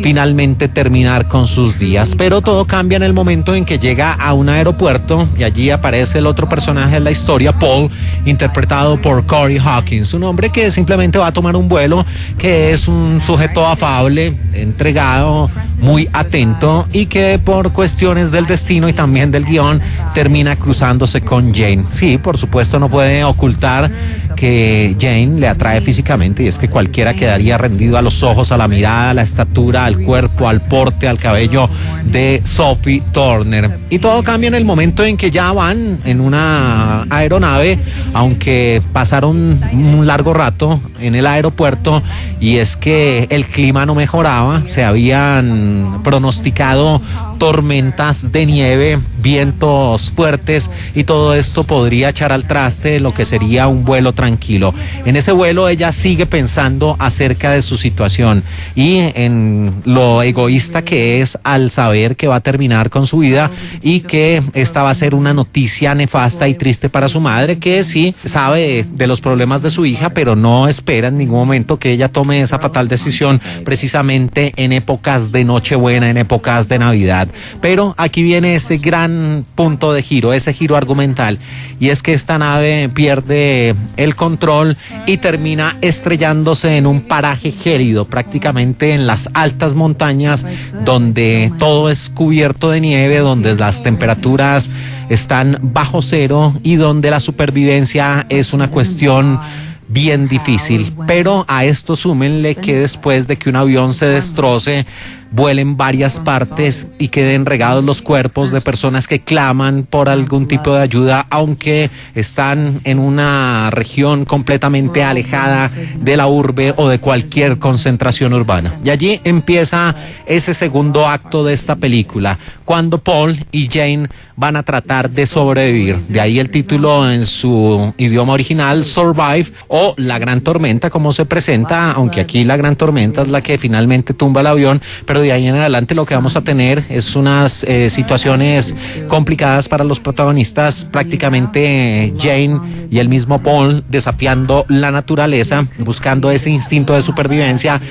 finalmente terminar con sus días. Pero todo cambia en el momento en que llega a un aeropuerto, y allí aparece el otro personaje de la historia, Paul, interpretado por Corey Hawkins, un hombre que simplemente va a tomar un vuelo, que es un sujeto afable, entregado, muy atento, y que por cuestiones del destino y también del guión termina cruzándose con Jane. Sí, por supuesto, no puede ocultar que Jane le atrae físicamente, y es que cualquiera quedaría rendido a los ojos, a la mirada, a la estatura, al cuerpo, al porte, al cabello de Sophie Turner. Y todo cambia en el momento en que ya van en una aeronave, aunque pasaron un largo rato en el aeropuerto, y es que el clima no mejoraba. Se habían pronosticado tormentas de nieve, vientos fuertes, y todo esto podría echar al traste lo que sería un vuelo tranquilo. En ese vuelo ella sigue pensando acerca de su situación y en lo egoísta que es al saber que va a terminar con su vida, y que esta va a ser una noticia nefasta y triste para su madre, que sí sabe de los problemas de su hija, pero no espera en ningún momento que ella tome esa fatal decisión precisamente en épocas de Nochebuena, en épocas de Navidad. Pero aquí viene ese gran punto de giro, ese giro argumental, y es que esta nave pierde el control y termina estrellándose en un paraje gélido, prácticamente en las altas montañas, donde todo es cubierto de nieve, donde las temperaturas están bajo cero y donde la supervivencia es una cuestión bien difícil. Pero a esto súmenle que después de que un avión se destroce, vuelen varias partes y queden regados los cuerpos de personas que claman por algún tipo de ayuda, aunque están en una región completamente alejada de la urbe o de cualquier concentración urbana. Y allí empieza ese segundo acto de esta película, cuando Paul y Jane van a tratar de sobrevivir. De ahí el título en su idioma original, Survive, o La Gran Tormenta, como se presenta, aunque aquí la Gran Tormenta es la que finalmente tumba el avión, pero de ahí en adelante lo que vamos a tener es unas situaciones complicadas para los protagonistas, prácticamente Jane y el mismo Paul desafiando la naturaleza, buscando ese instinto de supervivencia,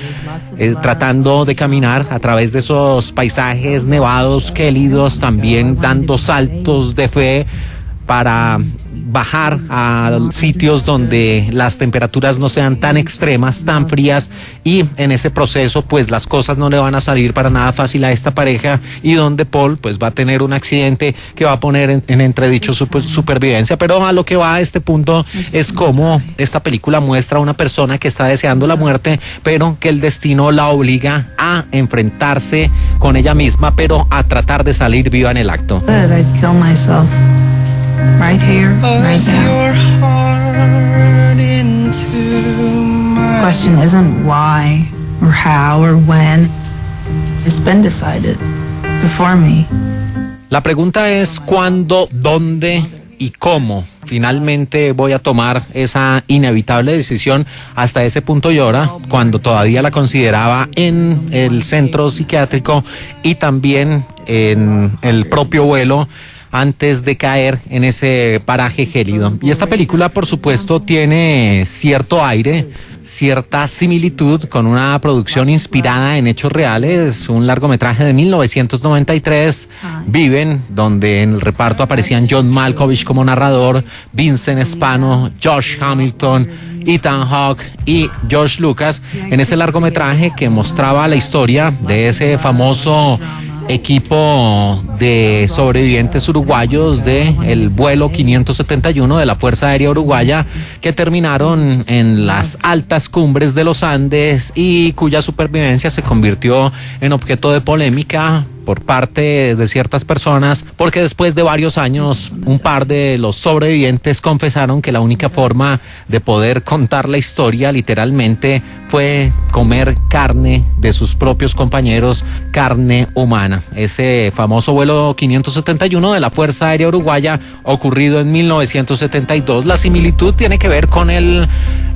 tratando de caminar a través de esos paisajes nevados, gélidos, también dando saltos de fe para bajar a sitios donde las temperaturas no sean tan extremas, tan frías, y en ese proceso pues las cosas no le van a salir para nada fácil a esta pareja, y donde Paul pues va a tener un accidente que va a poner en entredicho su supervivencia. Pero a lo que va a este punto es cómo esta película muestra a una persona que está deseando la muerte, pero que el destino la obliga a enfrentarse con ella misma, pero a tratar de salir viva en el acto. I'd kill myself. Right here, right now. The question isn't why or how or when. It's been decided before me. La pregunta es cuándo, dónde y cómo finalmente voy a tomar esa inevitable decisión. Hasta ese punto llora, cuando todavía la consideraba en el centro psiquiátrico y también en el propio vuelo antes de caer en ese paraje gélido. Y esta película, por supuesto, tiene cierto aire, cierta similitud con una producción inspirada en hechos reales, un largometraje de 1993, Viven, donde en el reparto aparecían John Malkovich como narrador, Vincent Spano, Josh Hamilton, Ethan Hawke y George Lucas, en ese largometraje que mostraba la historia de ese famoso equipo de sobrevivientes uruguayos del vuelo 571 de la Fuerza Aérea Uruguaya, que terminaron en las altas cumbres de los Andes y cuya supervivencia se convirtió en objeto de polémica por parte de ciertas personas, porque después de varios años un par de los sobrevivientes confesaron que la única forma de poder contar la historia literalmente fue comer carne de sus propios compañeros, carne humana. Ese famoso vuelo 571 de la Fuerza Aérea Uruguaya, ocurrido en 1972. La similitud tiene que ver con el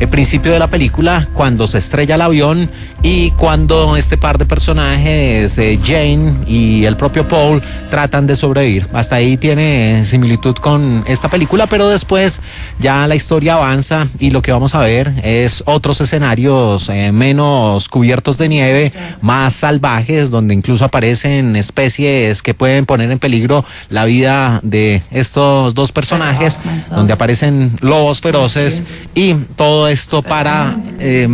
principio de la película, cuando se estrella el avión y cuando este par de personajes, Jane y el propio Paul, tratan de sobrevivir. Hasta ahí tiene similitud con esta película, pero después ya la historia avanza y lo que vamos a ver es otros escenarios menos cubiertos de nieve, más salvajes, donde incluso aparecen especies que pueden poner en peligro la vida de estos dos personajes, donde aparecen lobos feroces, y todo esto para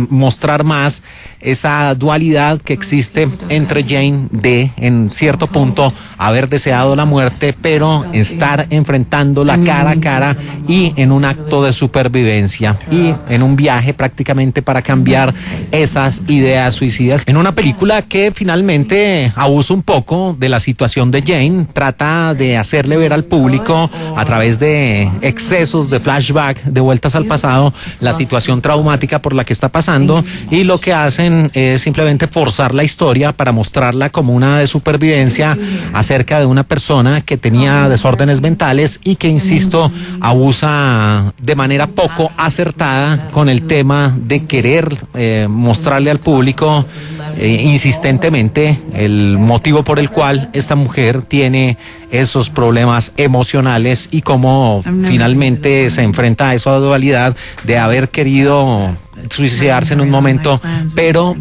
mostrar más esa dualidad que existe entre Jane de, en cierto punto, haber deseado la muerte, pero estar enfrentándola cara a cara y en un acto de supervivencia y en un viaje prácticamente para cambiar esas ideas suicidas. En una película que finalmente abusa un poco de la situación de Jane, trata de hacerle ver al público a través de excesos de flashback, de vueltas al pasado, la situación traumática por la que está pasando, y lo que hacen es simplemente forzar la historia para mostrarla como una de supervivencia acerca de una persona que tenía desórdenes mentales y que, insisto, abusa de manera poco acertada con el tema de querer mostrarle al público insistentemente el motivo por el cual esta mujer tiene esos problemas emocionales y cómo finalmente se enfrenta a esa dualidad de haber querido suicidarse en un momento, pero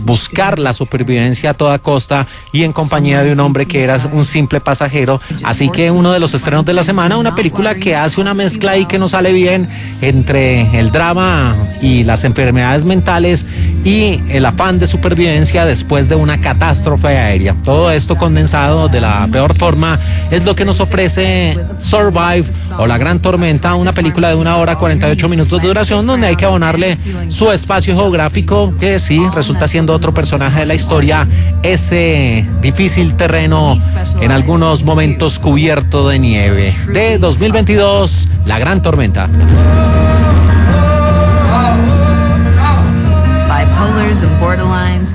buscar la supervivencia a toda costa y en compañía de un hombre que era un simple pasajero. Así que uno de los estrenos de la semana, una película que hace una mezcla y que nos sale bien entre el drama y las enfermedades mentales y el afán de supervivencia después de una catástrofe aérea. Todo esto condensado de la peor forma es lo que nos ofrece Survive, o La Gran Tormenta, una película de 1 hora 48 minutos de duración, donde hay que abonarle su espacio geográfico, que sí resulta siendo otro personaje de la historia, ese difícil terreno en algunos momentos cubierto de nieve. De 2022, La Gran Tormenta. Bipolars and borderlines.